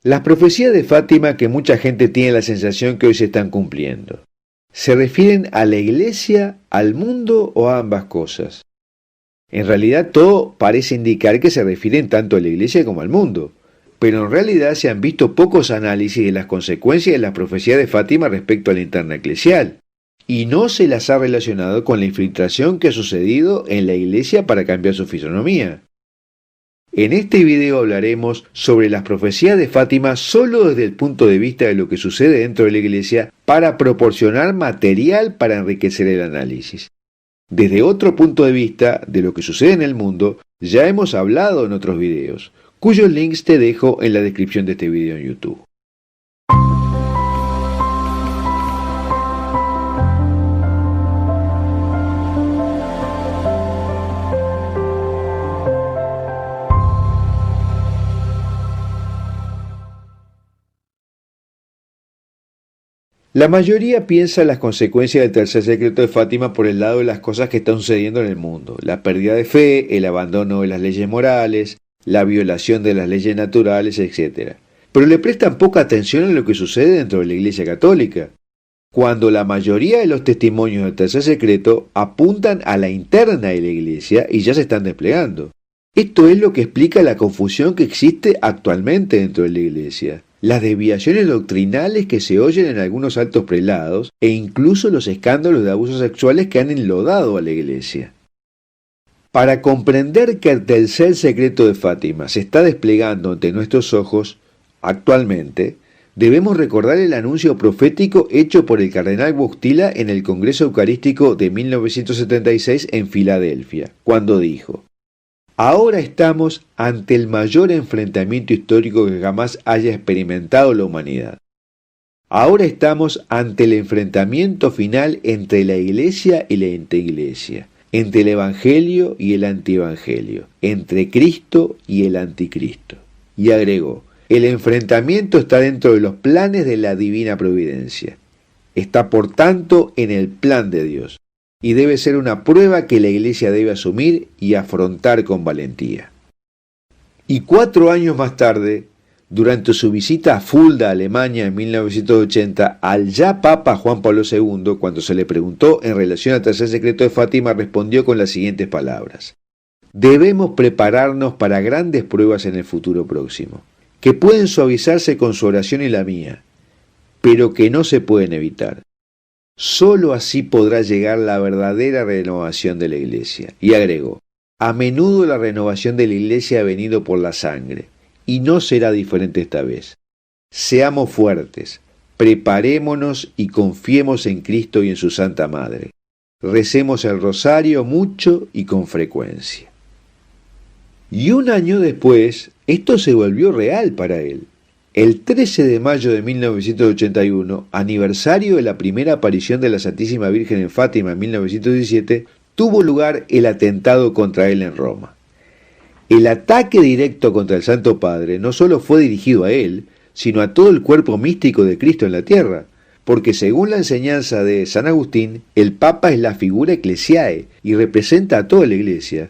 Las profecías de Fátima que mucha gente tiene la sensación que hoy se están cumpliendo. ¿Se refieren a la iglesia, al mundo o a ambas cosas? En realidad todo parece indicar que se refieren tanto a la iglesia como al mundo, pero en realidad se han visto pocos análisis de las consecuencias de las profecías de Fátima respecto a la interna eclesial, y no se las ha relacionado con la infiltración que ha sucedido en la iglesia para cambiar su fisonomía. En este video hablaremos sobre las profecías de Fátima solo desde el punto de vista de lo que sucede dentro de la iglesia para proporcionar material para enriquecer el análisis. Desde otro punto de vista de lo que sucede en el mundo, ya hemos hablado en otros videos, cuyos links te dejo en la descripción de este video en YouTube. La mayoría piensa en las consecuencias del tercer secreto de Fátima por el lado de las cosas que están sucediendo en el mundo, la pérdida de fe, el abandono de las leyes morales, la violación de las leyes naturales, etc. Pero le prestan poca atención a lo que sucede dentro de la Iglesia Católica, cuando la mayoría de los testimonios del tercer secreto apuntan a la interna de la Iglesia y ya se están desplegando. Esto es lo que explica la confusión que existe actualmente dentro de la Iglesia, las desviaciones doctrinales que se oyen en algunos altos prelados e incluso los escándalos de abusos sexuales que han enlodado a la Iglesia. Para comprender que el tercer secreto de Fátima se está desplegando ante nuestros ojos actualmente, debemos recordar el anuncio profético hecho por el cardenal Wojtyla en el Congreso Eucarístico de 1976 en Filadelfia, cuando dijo: "Ahora estamos ante el mayor enfrentamiento histórico que jamás haya experimentado la humanidad. Ahora estamos ante el enfrentamiento final entre la Iglesia y la antiiglesia, entre el Evangelio y el antievangelio, entre Cristo y el anticristo". Y agregó: "El enfrentamiento está dentro de los planes de la divina providencia. Está por tanto en el plan de Dios. Y debe ser una prueba que la Iglesia debe asumir y afrontar con valentía". Y 4 años más tarde, durante su visita a Fulda, Alemania, en 1980, al ya Papa Juan Pablo II, cuando se le preguntó en relación al tercer secreto de Fátima, respondió con las siguientes palabras: "Debemos prepararnos para grandes pruebas en el futuro próximo, que pueden suavizarse con su oración y la mía, pero que no se pueden evitar. Solo así podrá llegar la verdadera renovación de la Iglesia". Y agregó: "A menudo la renovación de la Iglesia ha venido por la sangre, y no será diferente esta vez. Seamos fuertes, preparémonos y confiemos en Cristo y en su Santa Madre. Recemos el rosario mucho y con frecuencia". Y un año después, esto se volvió real para él. El 13 de mayo de 1981, aniversario de la primera aparición de la Santísima Virgen en Fátima en 1917, tuvo lugar el atentado contra él en Roma. El ataque directo contra el Santo Padre no solo fue dirigido a él, sino a todo el cuerpo místico de Cristo en la tierra, porque según la enseñanza de San Agustín, el Papa es la figura ecclesiae y representa a toda la Iglesia,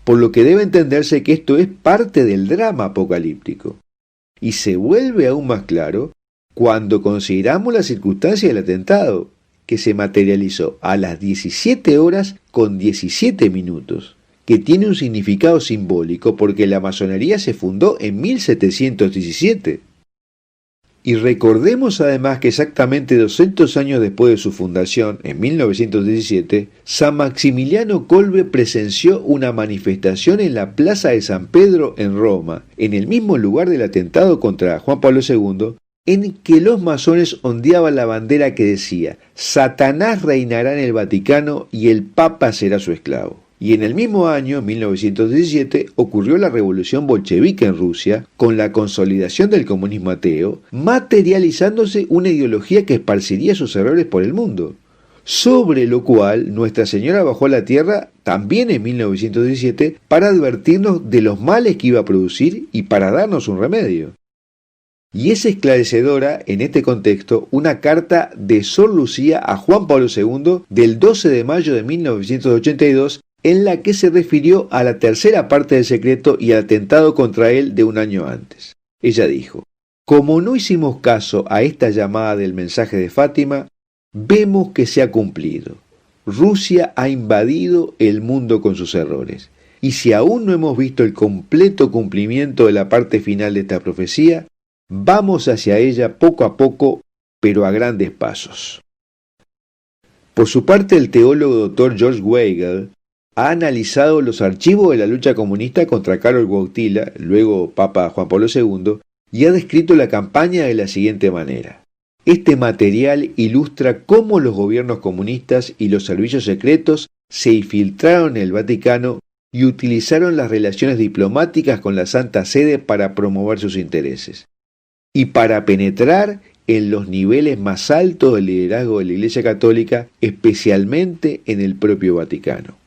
por lo que debe entenderse que esto es parte del drama apocalíptico. Y se vuelve aún más claro cuando consideramos la circunstancia del atentado, que se materializó a las 17 horas con 17 minutos, que tiene un significado simbólico porque la masonería se fundó en 1717. Y recordemos además que exactamente 200 años después de su fundación, en 1917, San Maximiliano Kolbe presenció una manifestación en la Plaza de San Pedro en Roma, en el mismo lugar del atentado contra Juan Pablo II, en que los masones ondeaban la bandera que decía: "Satanás reinará en el Vaticano y el Papa será su esclavo". Y en el mismo año, 1917, ocurrió la revolución bolchevique en Rusia, con la consolidación del comunismo ateo, materializándose una ideología que esparciría sus errores por el mundo, sobre lo cual Nuestra Señora bajó a la tierra también en 1917 para advertirnos de los males que iba a producir y para darnos un remedio. Y es esclarecedora, en este contexto, una carta de Sor Lucía a Juan Pablo II del 12 de mayo de 1982, en la que se refirió a la tercera parte del secreto y al atentado contra él de un año antes. Ella dijo: Como no hicimos caso a esta llamada del mensaje de Fátima, vemos que se ha cumplido. Rusia ha invadido el mundo con sus errores. Y si aún no hemos visto el completo cumplimiento de la parte final de esta profecía, vamos hacia ella poco a poco, pero a grandes pasos. Por su parte, el teólogo Dr. George Weigel ha analizado los archivos de la lucha comunista contra Karol Wojtyła, luego Papa Juan Pablo II, y ha descrito la campaña de la siguiente manera. Este material ilustra cómo los gobiernos comunistas y los servicios secretos se infiltraron en el Vaticano y utilizaron las relaciones diplomáticas con la Santa Sede para promover sus intereses, y para penetrar en los niveles más altos del liderazgo de la Iglesia Católica, especialmente en el propio Vaticano.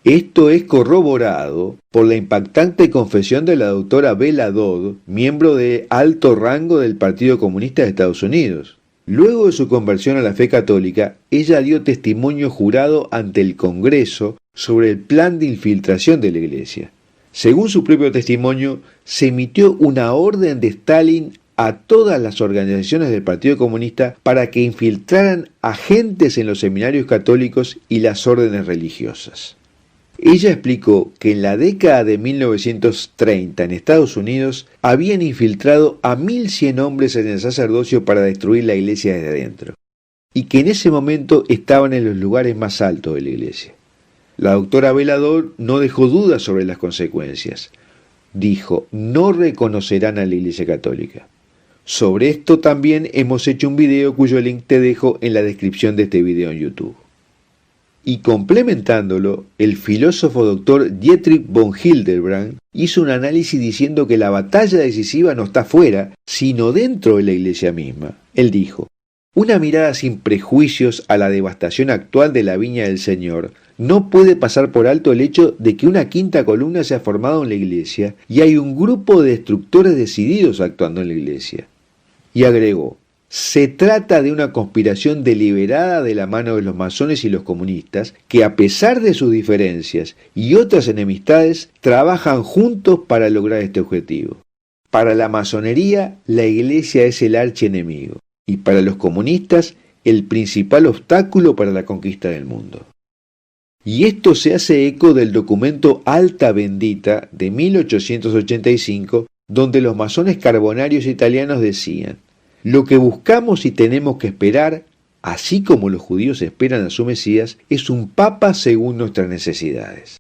Esto es corroborado por la impactante confesión de la doctora Bella Dodd, miembro de alto rango del Partido Comunista de Estados Unidos. Luego de su conversión a la fe católica, ella dio testimonio jurado ante el Congreso sobre el plan de infiltración de la Iglesia. Según su propio testimonio, se emitió una orden de Stalin a todas las organizaciones del Partido Comunista para que infiltraran agentes en los seminarios católicos y las órdenes religiosas. Ella explicó que en la década de 1930 en Estados Unidos habían infiltrado a 1.100 hombres en el sacerdocio para destruir la iglesia desde adentro, y que en ese momento estaban en los lugares más altos de la iglesia. La doctora Bella Dodd no dejó dudas sobre las consecuencias. Dijo, no reconocerán a la Iglesia Católica. Sobre esto también hemos hecho un video cuyo link te dejo en la descripción de este video en YouTube. Y complementándolo, el filósofo doctor Dietrich von Hildebrand hizo un análisis diciendo que la batalla decisiva no está fuera, sino dentro de la iglesia misma. Él dijo, una mirada sin prejuicios a la devastación actual de la viña del Señor no puede pasar por alto el hecho de que una quinta columna se ha formado en la iglesia y hay un grupo de destructores decididos actuando en la iglesia. Y agregó, se trata de una conspiración deliberada de la mano de los masones y los comunistas que, a pesar de sus diferencias y otras enemistades, trabajan juntos para lograr este objetivo. Para la masonería, la iglesia es el archienemigo, y para los comunistas, el principal obstáculo para la conquista del mundo. Y esto se hace eco del documento Alta Bendita de 1885, donde los masones carbonarios italianos decían, lo que buscamos y tenemos que esperar, así como los judíos esperan a su Mesías, es un papa según nuestras necesidades.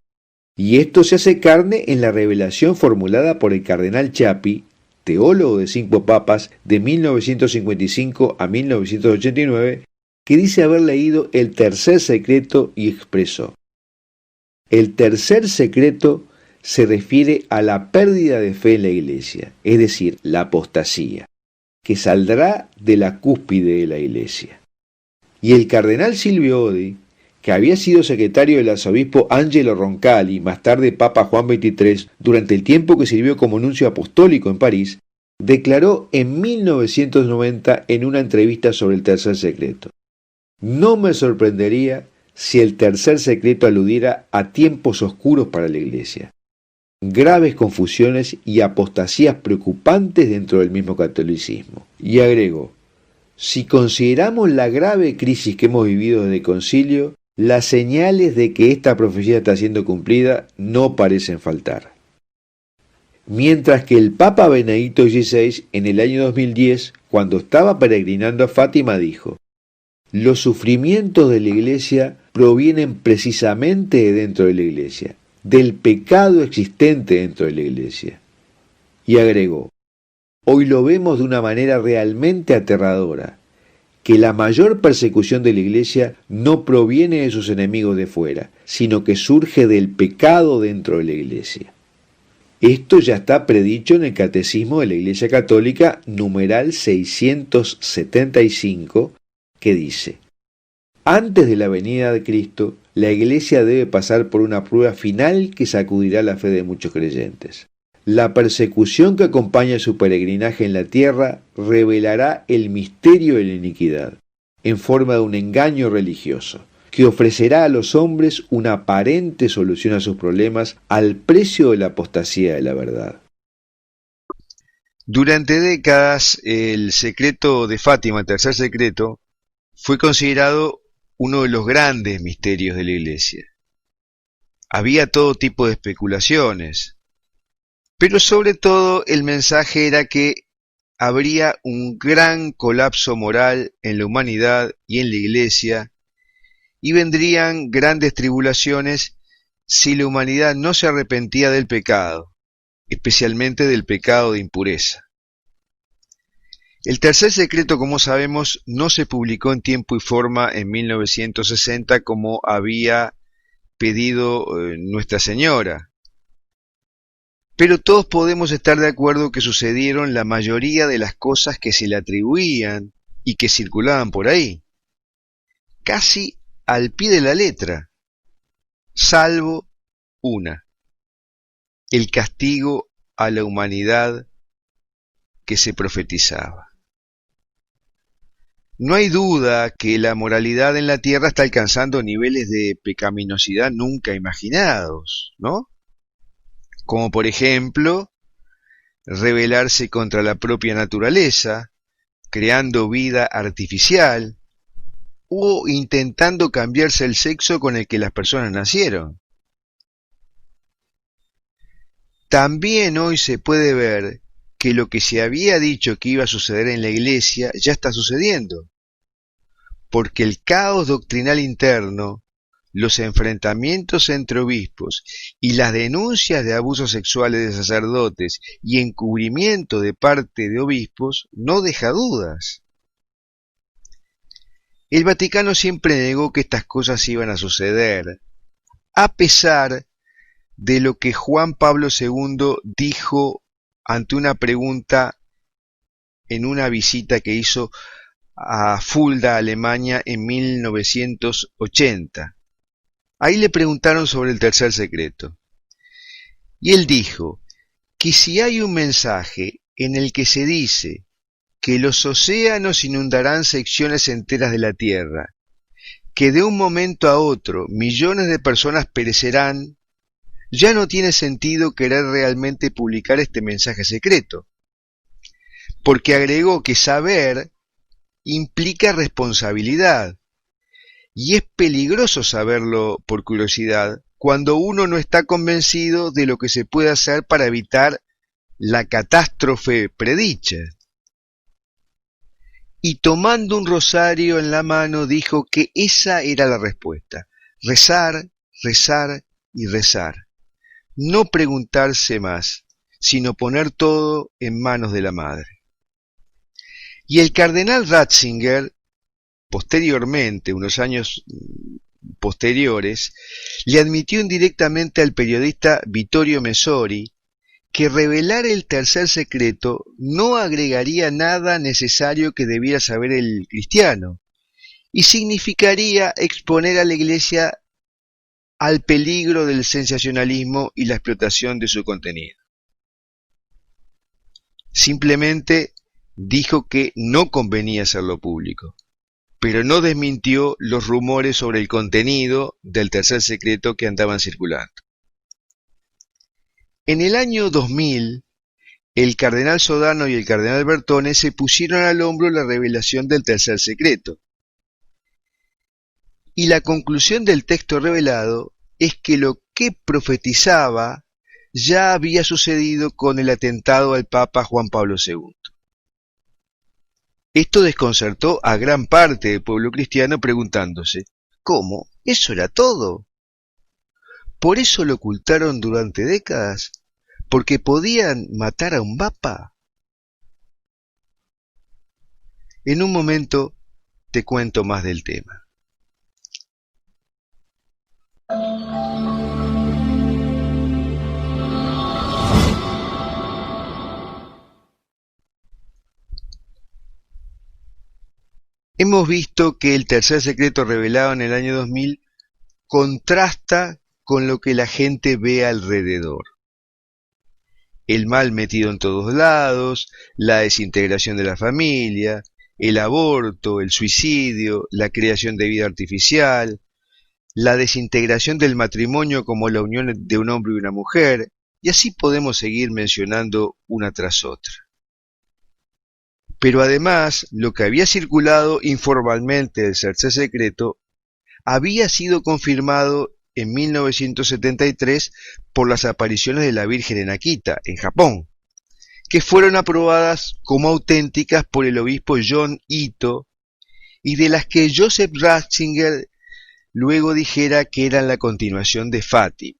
Y esto se hace carne en la revelación formulada por el cardenal Ciappi, teólogo de 5 papas de 1955 a 1989, que dice haber leído el tercer secreto y expresó: el tercer secreto se refiere a la pérdida de fe en la Iglesia, es decir, la apostasía, que saldrá de la cúspide de la Iglesia. Y el cardenal Silvio Odi, que había sido secretario del arzobispo Angelo Roncalli, más tarde Papa Juan XXIII, durante el tiempo que sirvió como nuncio apostólico en París, declaró en 1990 en una entrevista sobre el tercer secreto: no me sorprendería si el tercer secreto aludiera a tiempos oscuros para la Iglesia, graves confusiones y apostasías preocupantes dentro del mismo catolicismo. Y agregó, si consideramos la grave crisis que hemos vivido desde el concilio, las señales de que esta profecía está siendo cumplida no parecen faltar. Mientras que el Papa Benedicto XVI, en el año 2010, cuando estaba peregrinando a Fátima, dijo, los sufrimientos de la Iglesia provienen precisamente de dentro de la Iglesia, del pecado existente dentro de la Iglesia. Y agregó, hoy lo vemos de una manera realmente aterradora, que la mayor persecución de la Iglesia no proviene de sus enemigos de fuera, sino que surge del pecado dentro de la Iglesia. Esto ya está predicho en el Catecismo de la Iglesia Católica, numeral 675, que dice, antes de la venida de Cristo, la Iglesia debe pasar por una prueba final que sacudirá la fe de muchos creyentes. La persecución que acompaña su peregrinaje en la tierra revelará el misterio de la iniquidad, en forma de un engaño religioso, que ofrecerá a los hombres una aparente solución a sus problemas al precio de la apostasía de la verdad. Durante décadas, el secreto de Fátima, el tercer secreto, fue considerado uno de los grandes misterios de la Iglesia. Había todo tipo de especulaciones, pero sobre todo el mensaje era que habría un gran colapso moral en la humanidad y en la Iglesia, y vendrían grandes tribulaciones si la humanidad no se arrepentía del pecado, especialmente del pecado de impureza. El tercer secreto, como sabemos, no se publicó en tiempo y forma en 1960 como había pedido Nuestra Señora. Pero todos podemos estar de acuerdo que sucedieron la mayoría de las cosas que se le atribuían y que circulaban por ahí, casi al pie de la letra, salvo una: el castigo a la humanidad que se profetizaba. No hay duda que la moralidad en la tierra está alcanzando niveles de pecaminosidad nunca imaginados, ¿no? Como por ejemplo, rebelarse contra la propia naturaleza, creando vida artificial, o intentando cambiarse el sexo con el que las personas nacieron. También hoy se puede ver que lo que se había dicho que iba a suceder en la Iglesia ya está sucediendo, porque el caos doctrinal interno, los enfrentamientos entre obispos y las denuncias de abusos sexuales de sacerdotes y encubrimiento de parte de obispos no deja dudas. El Vaticano siempre negó que estas cosas iban a suceder, a pesar de lo que Juan Pablo II dijo ante una pregunta en una visita que hizo a Fulda, Alemania, en 1980. Ahí le preguntaron sobre el tercer secreto. Y él dijo que si hay un mensaje en el que se dice que los océanos inundarán secciones enteras de la tierra, que de un momento a otro millones de personas perecerán, ya no tiene sentido querer realmente publicar este mensaje secreto, porque agregó que saber implica responsabilidad, y es peligroso saberlo por curiosidad cuando uno no está convencido de lo que se puede hacer para evitar la catástrofe predicha. Y tomando un rosario en la mano dijo que esa era la respuesta: rezar, rezar y rezar. No preguntarse más, sino poner todo en manos de la Madre. Y el cardenal Ratzinger, posteriormente, unos años posteriores, le admitió indirectamente al periodista Vittorio Messori que revelar el tercer secreto no agregaría nada necesario que debiera saber el cristiano, y significaría exponer a la Iglesia al peligro del sensacionalismo y la explotación de su contenido. Simplemente dijo que no convenía hacerlo público, pero no desmintió los rumores sobre el contenido del tercer secreto que andaban circulando. En el año 2000, el cardenal Sodano y el cardenal Bertone se pusieron al hombro la revelación del tercer secreto. Y la conclusión del texto revelado es que lo que profetizaba ya había sucedido con el atentado al Papa Juan Pablo II. Esto desconcertó a gran parte del pueblo cristiano preguntándose: ¿cómo? ¿Eso era todo? ¿Por eso lo ocultaron durante décadas? ¿Porque podían matar a un papa? En un momento te cuento más del tema. Hemos visto que el tercer secreto revelado en el año 2000 contrasta con lo que la gente ve alrededor. El mal metido en todos lados, la desintegración de la familia, el aborto, el suicidio, la creación de vida artificial, la desintegración del matrimonio como la unión de un hombre y una mujer, y así podemos seguir mencionando una tras otra. Pero además, lo que había circulado informalmente del tercer secreto había sido confirmado en 1973 por las apariciones de la Virgen en Akita, en Japón, que fueron aprobadas como auténticas por el obispo John Ito y de las que Joseph Ratzinger luego dijera que eran la continuación de Fátima.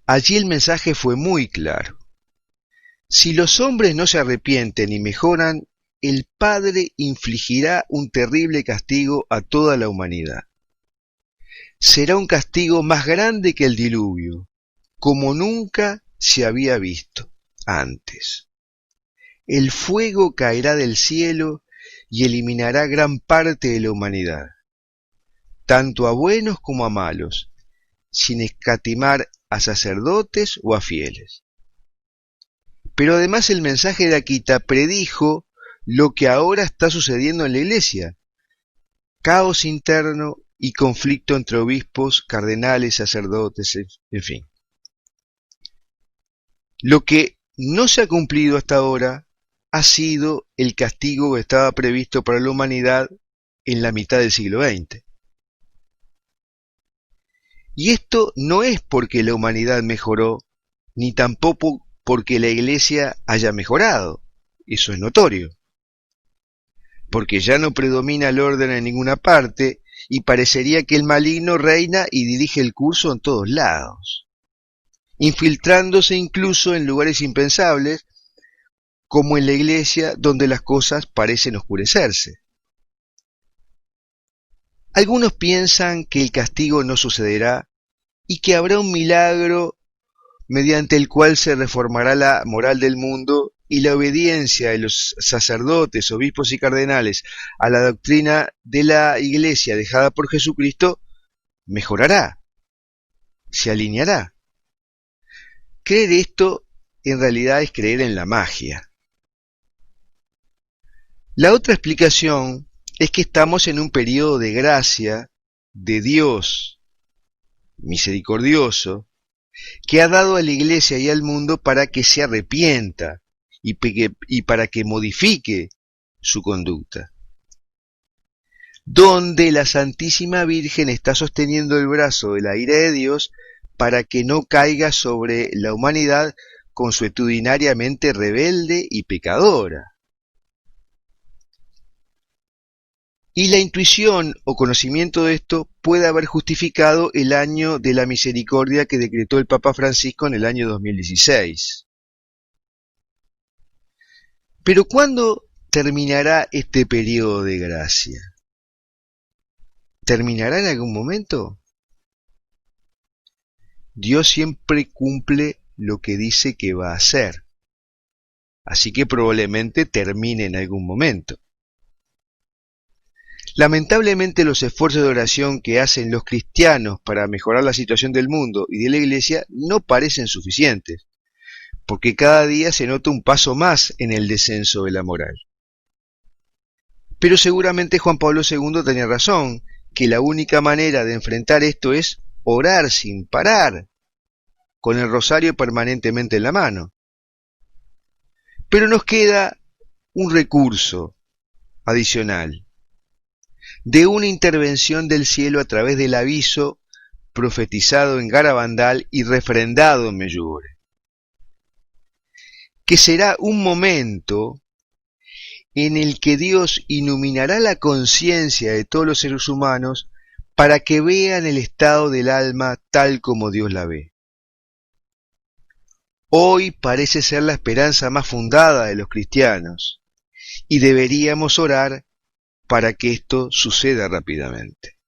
Allí el mensaje fue muy claro. Si los hombres no se arrepienten y mejoran, el Padre infligirá un terrible castigo a toda la humanidad. Será un castigo más grande que el diluvio, como nunca se había visto antes. El fuego caerá del cielo y eliminará gran parte de la humanidad, tanto a buenos como a malos, sin escatimar a sacerdotes o a fieles. Pero además el mensaje de Akita predijo lo que ahora está sucediendo en la Iglesia: caos interno y conflicto entre obispos, cardenales, sacerdotes, en fin. Lo que no se ha cumplido hasta ahora ha sido el castigo que estaba previsto para la humanidad en la mitad del siglo XX. Y esto no es porque la humanidad mejoró, ni tampoco porque la Iglesia haya mejorado. Eso es notorio. Porque ya no predomina el orden en ninguna parte y parecería que el maligno reina y dirige el curso en todos lados, infiltrándose incluso en lugares impensables, como en la Iglesia, donde las cosas parecen oscurecerse. Algunos piensan que el castigo no sucederá y que habrá un milagro mediante el cual se reformará la moral del mundo y la obediencia de los sacerdotes, obispos y cardenales a la doctrina de la Iglesia dejada por Jesucristo mejorará, se alineará. Creer esto en realidad es creer en la magia. La otra explicación es que estamos en un periodo de gracia de Dios misericordioso, que ha dado a la Iglesia y al mundo para que se arrepienta y para que modifique su conducta, donde la Santísima Virgen está sosteniendo el brazo de la ira de Dios para que no caiga sobre la humanidad consuetudinariamente rebelde y pecadora. Y la intuición o conocimiento de esto puede haber justificado el año de la misericordia que decretó el Papa Francisco en el año 2016. Pero ¿cuándo terminará este periodo de gracia? ¿Terminará en algún momento? Dios siempre cumple lo que dice que va a hacer, así que probablemente termine en algún momento. Lamentablemente los esfuerzos de oración que hacen los cristianos para mejorar la situación del mundo y de la Iglesia no parecen suficientes, porque cada día se nota un paso más en el descenso de la moral. Pero seguramente Juan Pablo II tenía razón, que la única manera de enfrentar esto es orar sin parar, con el rosario permanentemente en la mano. Pero nos queda un recurso adicional, de una intervención del cielo a través del aviso profetizado en Garabandal y refrendado en Medjugorje, que será un momento en el que Dios iluminará la conciencia de todos los seres humanos para que vean el estado del alma tal como Dios la ve. Hoy parece ser la esperanza más fundada de los cristianos y deberíamos orar para que esto suceda rápidamente.